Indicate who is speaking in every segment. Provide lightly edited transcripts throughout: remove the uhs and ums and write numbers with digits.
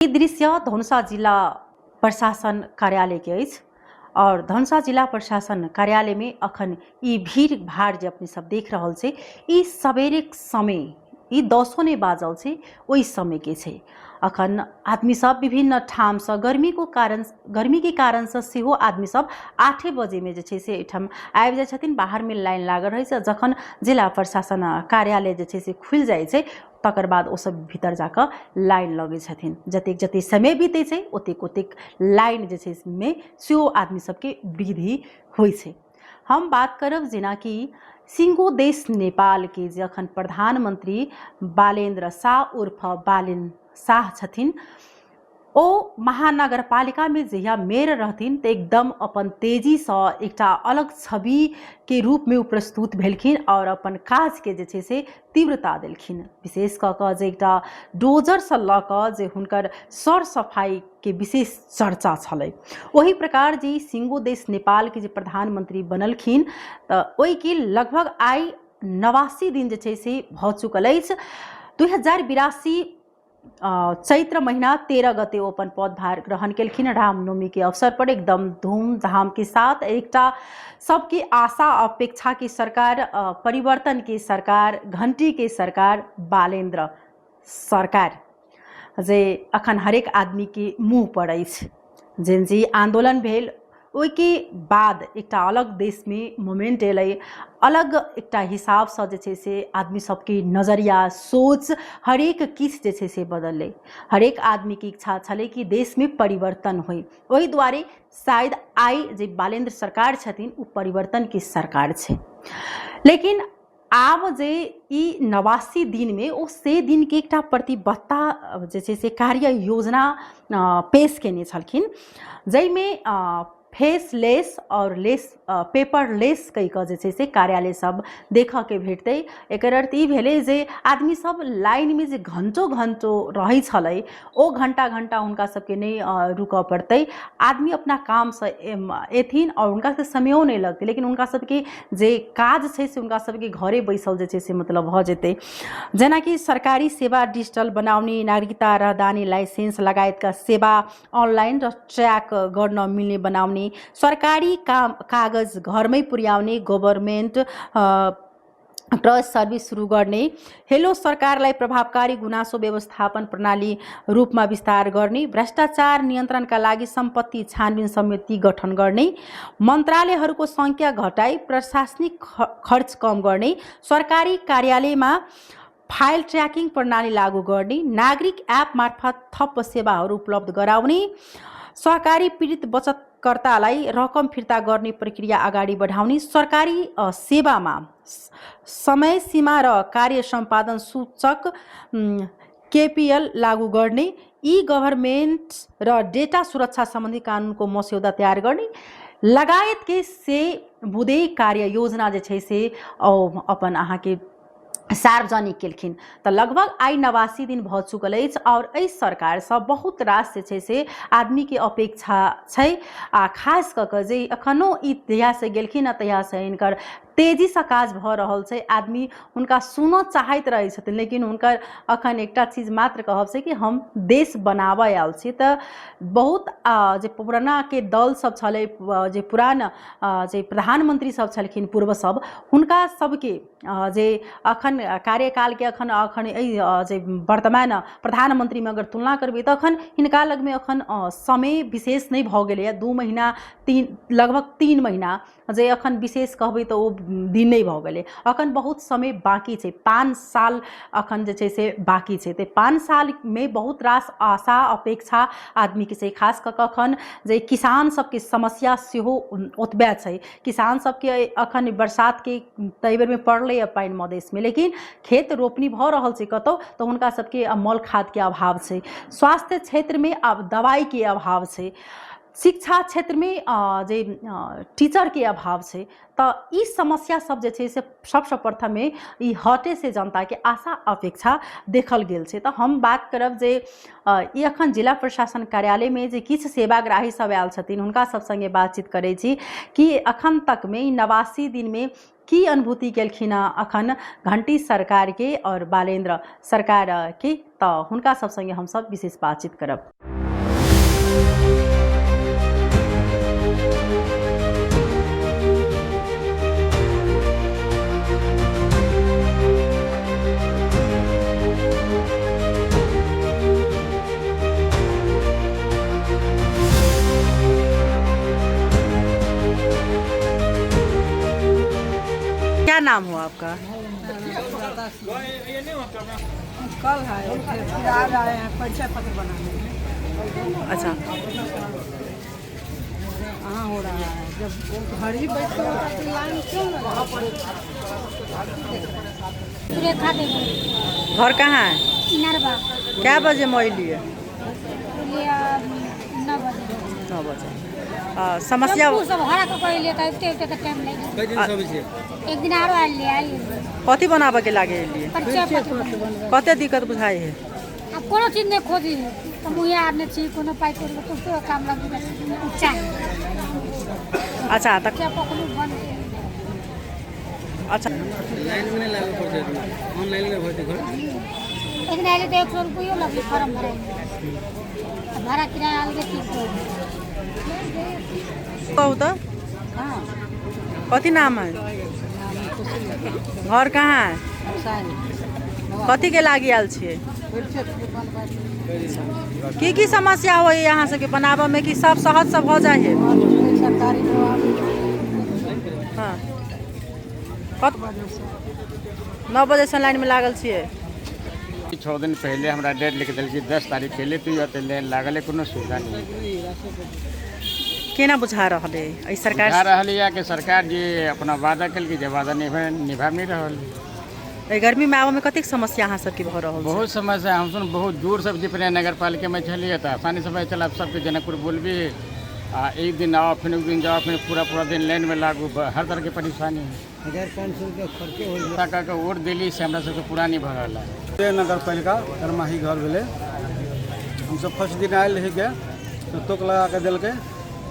Speaker 1: ये दृश्य धनुषा जिला प्रशासन कार्यालय के अछि और धनुषा जिला प्रशासन कार्यालय में अखन ई भीड़ भाड़ जे अपने सब देख रहल छे ई सवेरे समय ई 10 ने बाजल छे ओई समय के छे। अखन आदमी सब विभिन्न ठाम से गर्मी के कारण से सेहो आदमी सब 8 बजे में जे छे से एठाम आबि जाय छथिन। बाहर में लाइन लागल रहै छै। जखन जिला प्रशासन कार्यालय जे छे से खुल जाय छै तकर बाद ओ सब भीतर जाकर लाइन लगे छथिन। जतेक समय बीते छै ओतेक लाइन जे छै में सेहो आदमी सबके वृद्धि होइ छै। हम बात करब जेना कि सिंगो देश नेपाल के जे अखन प्रधानमंत्री बालेन्द्र शाह उर्फ बालेन शाह छथिन ओ महानगरपालिका में जहिया मेयर रहथिन तो एकदम अपन तेजी से एकटा अलग छवि के रूप में प्रस्तुत भेलखिन और अपन काज के जे छे से तीव्रता देलखिन। विशेष कऽ जे एकटा डोजर से लऽ कऽ जे हुनकर सर सफाई के विशेष चर्चा छलै। वही प्रकार जी सिंगो देश नेपाल के जे प्रधानमंत्री बनलखिन तो ओई के लगभग आई 89 दिन जे छे से भ चुकल अछि। 2082 चैत्र महीना 13 गते ओ अपन पदभार ग्रहण केलखिन। रामनवमी के अवसर पर एकदम धूमधाम के साथ एकटा सबके आशा अपेक्षा की सरकार, परिवर्तन की सरकार, घंटी के सरकार, बालेन्द्र सरकार जे अखन हरेक आदमी के मुँह पर अछि। जेन जी आंदोलन भेल ओई के बाद एकटा अलग देश में मोमेंट एलै, अलग एकटा हिसाब से जे छे से आदमी सबके नजरिया सोच हरेक किछ जे छे से बदललै। हरेक आदमी की इच्छा छलै कि देश में परिवर्तन होई। वही द्वारे शायद आई जे बालेन्द्र सरकार छथिन उ परिवर्तन की सरकार छे। लेकिन आब जे ई 89 दिन में ओ से दिन के एकटा प्रतिबद्धता जे छे से कार्य योजना पेश केने छलखिन जै में फेसलेस और पेपरलेस कई कऽ जे छे से कार्यालय सब देखा के भेटतै। एकर अर्थ ई भेलै जे आदमी सब लाइन में जे घंटो रहै छलै ओ घंटा हुनका सबके नहीं रुकऽ पड़तै। आदमी अपना काम से एथिन और उनका से समयो नहीं लगतै। लेकिन उनका सबके जे काज छे से उनका सबके घरे बैसल जे छे से मतलब भ जेतै। जेना कि सरकारी सेवा डिजिटल बनाउने, नागरिकता रहदानी लाइसेंस लगायतका सेवा ऑनलाइन र ट्र्याक गर्न मिल्ने बनाउने, सरकारी कागज घरमै पुर्याउने, गभर्नमेन्ट ट्रस्ट सर्भिस सुरु गर्ने, हेलो सरकारलाई प्रभावकारी गुनासो व्यवस्थापन प्रणाली रूपमा विस्तार गर्ने, भ्रष्टाचार नियन्त्रणका लागि सम्पत्ति छानबिन समिति गठन गर्ने, मन्त्रालयहरूको संख्या घटाई प्रशासनिक खर्च कम गर्ने, सरकारी कार्यालयमा फाइल ट्र्याकिङ प्रणाली लागू गर्ने, नागरिक एप मार्फत थप सेवाहरू उपलब्ध गराउने, सहकारी पीडित बचतकर्तालाई रकम फिर्ता गर्ने प्रक्रिया अगाडि बढाउने, सरकारी सेवामा समय सीमा र कार्य सम्पादन सूचक केपीएल लागू गर्ने, ई गभर्नमेन्ट र डेटा सुरक्षा सम्बन्धी कानुनको मस्यौदा तयार गर्ने लगायत के से बुधे कार्य योजना जे छै से अपन अहाँ के सार्वजनिक केलखिन। तो लगभग आई 89 दिन भ चुकल अछि और एहि सरकार से बहुत रास जे छै से आदमी के अपेक्षा छै। आ खास कऽ कऽ जे अखनो ई तहिया से गेलखिन तहिया से इनकर तेजी से काज भ रहल छै। आदमी हुनका सुन चाहैत रहै छथिन लेकिन हुनकर अखन एकटा चीज मात्र कहब छै कि हम देश बनाबय आयल छी। तऽ बहुत जे पुराना के दल सब छलै, जे पुरान जे प्रधानमंत्री सब छलखिन पूर्व सब, हुनका सबके जे अखन कार्यकाल के अखन जे वर्तमान प्रधानमंत्री में अगर तुलना करबै तऽ अखन हिनका लग में अखन समय विशेष नहीं भ गेलै। 2 महीना लगभग 3 महीना जे अखन विशेष कहबै तऽ ओ दिन नहीं भ गेलै। अखन बहुत समय बाकी छै। 5 साल अखन जे छै से बाकी छै। तो 5 साल में बहुत रास आशा अपेक्षा आदमी के छै। खास कऽ अखन जे किसान सबके समस्या सेहो ओतबे छै। किसान सबके अखन बरसात के तैबर में पड़लै पानि मधेश में, लेकिन खेत रोपनी भ रहल छै कतौ तो हुनका सबके मल खाद के अभाव छै। स्वास्थ्य क्षेत्र में अब दवाई के अभाव छै। शिक्षा क्षेत्र में जे टीचर के अभाव छै। तो ई समस्या सब जे छै से सबसे प्रथम में ई हटे से जनता के आशा अपेक्षा देखल गेल छै। तो हम बात करब जे ई अखन जिला प्रशासन कार्यालय में जे किछ सेवाग्राही सब आयल छथिन हुनका सब संगे बातचीत करै छी कि अखन तक में 89 दिन में की अनुभूति केलखिन अखन घंटी सरकार के और बालेन्द्र सरकार के तो हुनका सब संगे हम सब विशेष बातचीत करब। क्या नाम हुआ आपका?
Speaker 2: कल है फिर आ रहे हैं परिचय पत्र बनाने।
Speaker 1: अच्छा,
Speaker 2: कहाँ हो रहा है जब घर ही बैठ कर होता तो लाइन क्यों लगा?
Speaker 1: घर कहाँ है?
Speaker 3: नरवा
Speaker 1: क्या बजे मोइली है?
Speaker 3: लिए 9 बजे
Speaker 1: 9 बजे। समस्या
Speaker 3: टेम्पू सब हरा के कोई लेता है उते का टाइम लगे।
Speaker 4: कई दिन सब से
Speaker 3: एक दिन आरो आइल ले आई
Speaker 1: कथी बनाबे के लागे लिए?
Speaker 3: परिचय पत्र
Speaker 1: कते दिक्कत बुझाई है?
Speaker 3: अब कोनो चीज नहीं खोजी तो मुहे आने छी कोनो पाई कर तो तो काम लगे अच्छा
Speaker 1: अच्छा तक
Speaker 3: क्या पकड़ू बन
Speaker 1: अच्छा
Speaker 4: लाइन में नहीं लागू पड़ते ऑनलाइन में भरते घर
Speaker 3: एक दिन आइले तो 100 रुपया लगे फॉर्म भरे भाड़ा किराया अलगे 30
Speaker 1: कहू तो कथी नाम है? घर कहाँ है? कथी के लागी आयल छियै? की समस्या हो यहाँ से बनाबे में कि सब सहज सब हो जाए है? हाँ 9 बजे से लाइन में लागल छियै।
Speaker 5: 6 दिन पहले हमरा डेट लिख दिल 10 तारीख के लिए तू लाइन लागल है, कोनो सुविधा नहीं
Speaker 1: केना बुझा रहले है सरकार?
Speaker 5: बुझा रहल है कि सरकार जी अपना वादा कल की वादा निभा नहीं रहल।
Speaker 1: गर्मी में आवे में कतेक समस्या अहाँ सबके भऽ रहल छै?
Speaker 5: बहुत समस्या हम सुन बहुत दूर सब जितने नगर पालिका में चलिए तो आसानी से चल आप सबके जनकपुर बोलबी एक दिन आओ फिर एक दिन जाओ फिर पूरा दिन लाइन में लागू हर तरह की परेशानी
Speaker 4: 1500 रुपया खर्चे हो
Speaker 5: का वोट दिली से हमरा सबके पूरा नहीं भर रहा है।
Speaker 6: नगर पालिका करमाही घर भेले हम सब फर्स्ट दिन आयल रही के तो तोक लगा के दिलके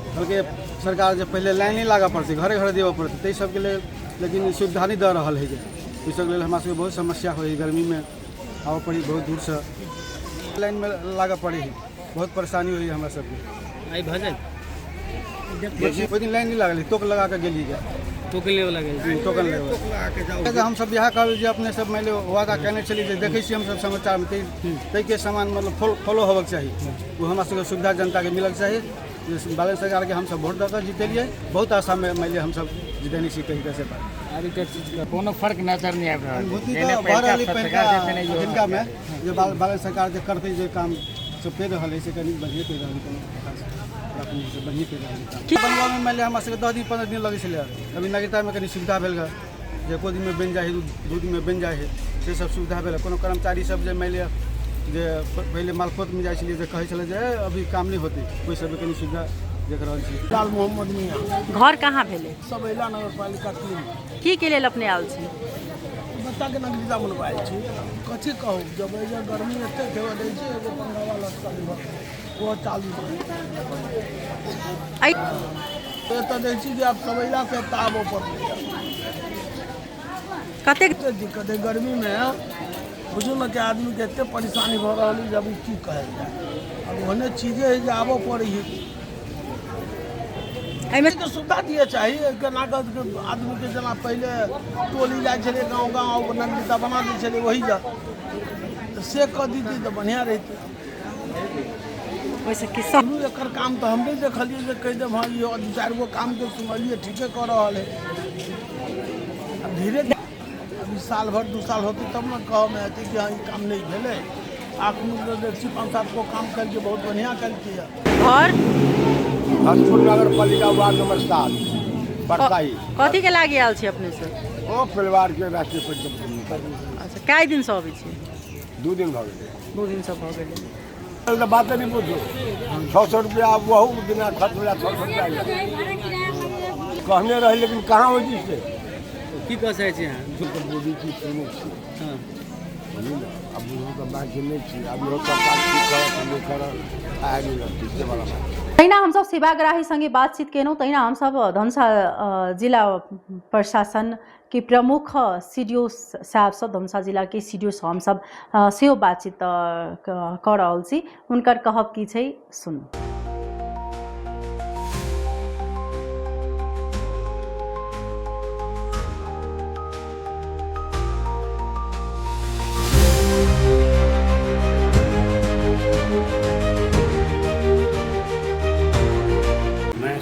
Speaker 6: कहलके सरकार जे पहले लाइन नहीं लागा पड़ती घरे घरे देवे पड़ती ताहि सबके लिए लेकिन सुविधा नहीं दे रहा है। इस सब लेल हमरा सबके बहुत समस्या हो गर्मी में आवे पड़ी बहुत दूर से लाइन में लागा पड़ी बहुत परेशानी हुई हमरा सबके।
Speaker 4: आई भजन
Speaker 6: कोई दिन लाइन नहीं लागल तोक लगा के गेली गया
Speaker 4: टोकन लेवल लगे
Speaker 6: टोकन लेवल हम सब यहाँ कहल जे अपने सब मान लो वादा कहने चली जे देखै छी हम सब समाचार में तै के सामान मतलब फॉलो होबक चाहिए वो हमरा सबके सुविधा जनता के मिलक चाहिए। बालन सरकार के हम सब वोट दऽ जीतेलिए बहुत आशा में मान लिया हम सब जीतेनी छी कहीं कैसे
Speaker 5: अभी तो कोनो फर्क नजर नहीं आब रहल
Speaker 6: जिनका में जो बालन सरकार जे करते जो काम सब कर रहा है से कहीं बढ़िया कर रहा बढ़िया कर रहा बनवा में मान लिया हमरा सबके 10 दिन 15 दिन लगे छलै। अभी नागरिकता में कनी सुविधा भेल ग जे एको दिन में बन जाए 2 दिन में बन जाए है से सब सुविधा भेल। कोनो कर्मचारी सब जे मान लिया जे पहले मालकोत में जाए छलिए जे कहै छलै जे अभी काम नहीं होते कोई सब कनी सुविधा देख रहल छी।
Speaker 2: लाल मोहम्मद मियां
Speaker 1: घर कहाँ भेले?
Speaker 2: सबैला नगर पालिका 3
Speaker 1: की के लेल अपने आयल छी?
Speaker 2: बच्चा के नागरिकता बनवाएल छी। कथी कहू जब एजा गर्मी एते खेवा दै छै एगो पंखा वाला वो चालू
Speaker 1: आई
Speaker 2: एतऽ दै छी जे आब सबैला से ताबो पर
Speaker 1: कतेक
Speaker 2: दिक्कत है गर्मी में बुझू ना कि आदमी के एते परेशानी भऽ रहल है जब की कहल जाए। अब ओहने चीजें है जे आबो पड़ी है
Speaker 1: एहिमे
Speaker 2: के सुविधा दिए चाहिए केना कऽ आदमी के जना पहले टोली जाए छलै गाँव गाँव नागरिकता बना दै छलै वही जा से कऽ दीती तो बढ़िया रहती।
Speaker 1: वैसे कि सब
Speaker 2: एकर काम तो हम नहीं देखलिए जे कह देब हाँ ये 2-4 गो काम के सुनलिए ठीके कर रहा है। अब धीरे अभी साल भर 2 साल होती तब ना कह में आती कि हाँ ये काम नहीं भेले आखिर 5-7 गो काम करके बहुत बढ़िया करती है।
Speaker 1: घर
Speaker 7: हसपुर नगर पालिका वार्ड नंबर 7 बरसाई
Speaker 1: कथी के लागी आयल छी अपने से?
Speaker 7: ओ परिवार के राष्ट्रीय परिचय।
Speaker 1: अच्छा कई दिन से अबै छी?
Speaker 7: 2 दिन भऽ गेलै
Speaker 1: 2 दिन से भऽ गेलै।
Speaker 7: तो बात नहीं पूछो 600 रुपया वहू बिना खर्च हो 600 रुपया कहने रहे लेकिन कहाँ हो जी से
Speaker 4: की कह सकै छी अहाँ?
Speaker 7: बोली की सुनै छी
Speaker 4: हाँ
Speaker 7: अब वो तो बात नहीं छी अब वो सरकार की करत नहीं करत आगे नहीं ठीक है वाला
Speaker 1: तहिना हमसब सेवाग्राही संगे बातचीत केलहुँ। तहिना हमसब धनुषा जिला प्रशासन के प्रमुख सीडीओ साहब सब, धनुषा जिला के सीडीओ सब हमसब सेहो बातचीत कर रहल छी। हुनकर कहब की छै सुनू।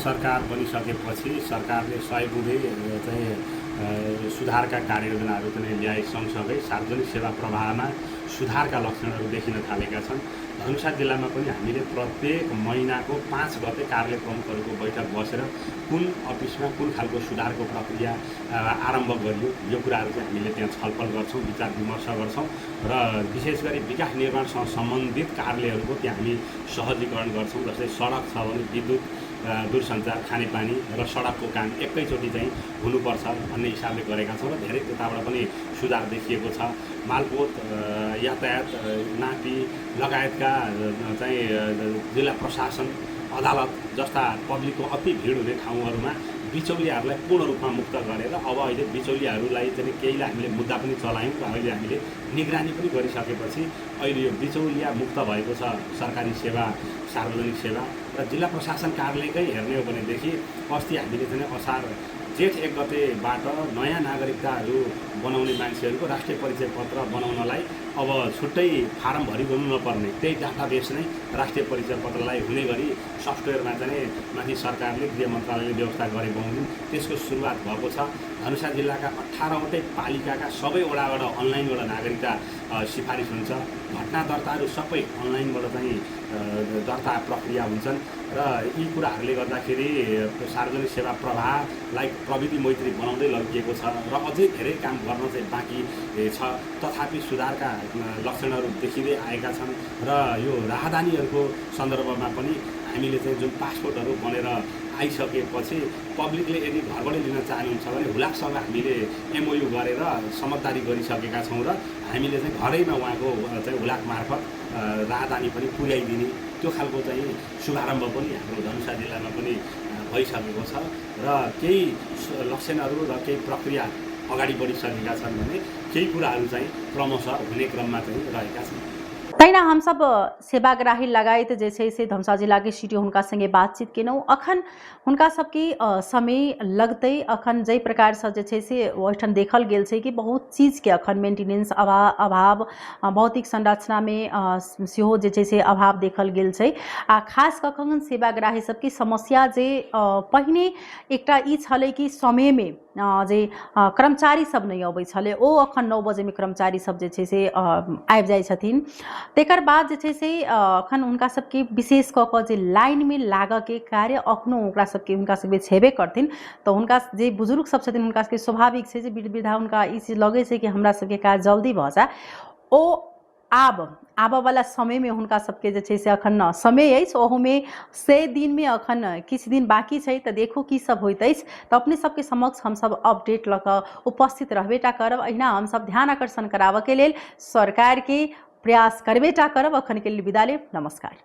Speaker 8: सरकार बनिसकेपछि सरकारले सय बुँदे चाहिँ सुधारका कार्ययोजनाहरू पनि ल्याए सँगसँगै सार्वजनिक सेवा प्रवाहमा सुधारका लक्षणहरू देखिन थालेका छन्। धनुषा जिल्लामा पनि हामीले प्रत्येक महिनाको 5 गते कार्यालय प्रमुखहरूको बैठक बसेर कुन अफिसमा कुन खालको सुधारको प्रक्रिया आरम्भ गरियो यो कुराहरू चाहिँ हामीले त्यहाँ छलफल गर्छौँ, विचार विमर्श गर्छौँ र विशेष गरी विकास निर्माणसँग सम्बन्धित कार्यालयहरूको त्यहाँ हामी सहजीकरण गर्छौँ। जस्तै सडक छ भने विद्युत, दूरसञ्चार, खानेपानी र सडकको काम एकैचोटि चाहिँ हुनुपर्छ भन्ने हिसाबले गरेका छौँ र धेरै त्यताबाट पनि सुधार देखिएको छ। मालपोत, यातायात, नापी लगायतका चाहिँ जिल्ला प्रशासन, अदालत जस्ता पब्लिकको अति भिड हुने ठाउँहरूमा बिचौलियाहरूलाई पूर्ण रूपमा मुक्त गरेर अब अहिले बिचौलियाहरूलाई चाहिँ केहीलाई हामीले मुद्दा पनि चलायौँ र अहिले हामीले निगरानी पनि गरिसकेपछि अहिले यो बिचौलिया मुक्त भएको छ सरकारी सेवा, सार्वजनिक सेवा। र जिल्ला प्रशासन कार्यालयकै हेर्ने हो भनेदेखि अस्ति हामीले चाहिँ असार जेठ 1 गतेबाट नयाँ नागरिकताहरू बनाउने मान्छेहरूको राष्ट्रिय परिचय पत्र बनाउनलाई अब छुट्टै फारम भरिरहनु नपर्ने, त्यही डाटाबेस नै राष्ट्रिय परिचय पत्रलाई हुने गरी सफ्टवेयरमा चाहिँ माथि सरकारले, गृह मन्त्रालयले व्यवस्था गरेको हुन्। त्यसको सुरुवात भएको छ। धनुषा जिल्लाका 18वटै पालिकाका सबै वडाबाट अनलाइनबाट नागरिकता सिफारिस हुन्छ। घटना दर्ताहरू सबै अनलाइनबाट चाहिँ दर्ता प्रक्रिया हुन्छन् र यी कुराहरूले गर्दाखेरि सार्वजनिक सेवा प्रवाहलाई प्रविधि मैत्री बनाउँदै लगिएको छ र अझै धेरै काम गर्न चाहिँ बाँकी छ। तथापि सुधारका लक्षणहरू देखिँदै आएका छन् र यो राहदानीहरूको सन्दर्भमा पनि हामीले चाहिँ जुन पासपोर्टहरू बनेर आइसकेपछि पब्लिकले यदि घरबाटै लिन चाहनुहुन्छ भने हुलाकसँग हामीले एमओयू गरेर समझदारी गरिसकेका छौँ र हामीले चाहिँ घरैमा उहाँको चाहिँ हुलाक मार्फत राहदानी पनि पुर्याइदिने त्यो खालको चाहिँ शुभारम्भ पनि हाम्रो धनुषा जिल्लामा पनि भइसकेको छ र केही लक्षणहरू र केही प्रक्रिया अगाडि बढिसकेका छन् भने केही कुराहरू चाहिँ क्रमशः हुने क्रममा चाहिँ रहेका छन्।
Speaker 1: तहिना हम सब सेवाग्राही लगायत जे छै से धनुषा जिला के सीडीओ हुनका संगे बातचीत केलहुँ। अखन हुनका सबके समय लगते अखन जै प्रकार से जे छै से ओहिठाम देखल गेल छै कि बहुत चीज के अखन मेंटेनेंस अभाव भौतिक संरचना में सेहो जे छै से अभाव देखल गेल छै। आ खास कऽ कऽ सेवाग्राही सबके समस्या जे पहिने एकटा ई छलै कि समय में जे कर्मचारी सब नहीं अबै छलै ओ अखन 9 बजे में कर्मचारी सब जे छै से आबि जाइ छथिन। तेकर बाद जे छै से अखन हुनका सबके विशेष कऽ कऽ जे लाइन में लागऽ के कार्य अखनो ओकरा सबके हुनका सबके छेबे करथिन। तो हुनका जे बुजुर्ग सब छथिन हुनका सबके स्वाभाविक छै जे वृद्धा हुनका ई चीज लगै छै कि हमरा सबके काज जल्दी भऽ जाए। ओ आबऽ वाला समय में हुनका सबके जे छै से अखन समय अछि, ओहोमे 100 दिन में अखन किछु दिन बाकी छै। तऽ देखू की सब होइत अछि तऽ अपने सबके समक्ष हमसब अपडेट लऽ कऽ उपस्थित रहबेटा करब। अहिना हमसब ध्यान आकर्षण कराबऽ के लेल सरकार के प्रयास करबेटा करब। अखन के लिए विदा लेब। नमस्कार।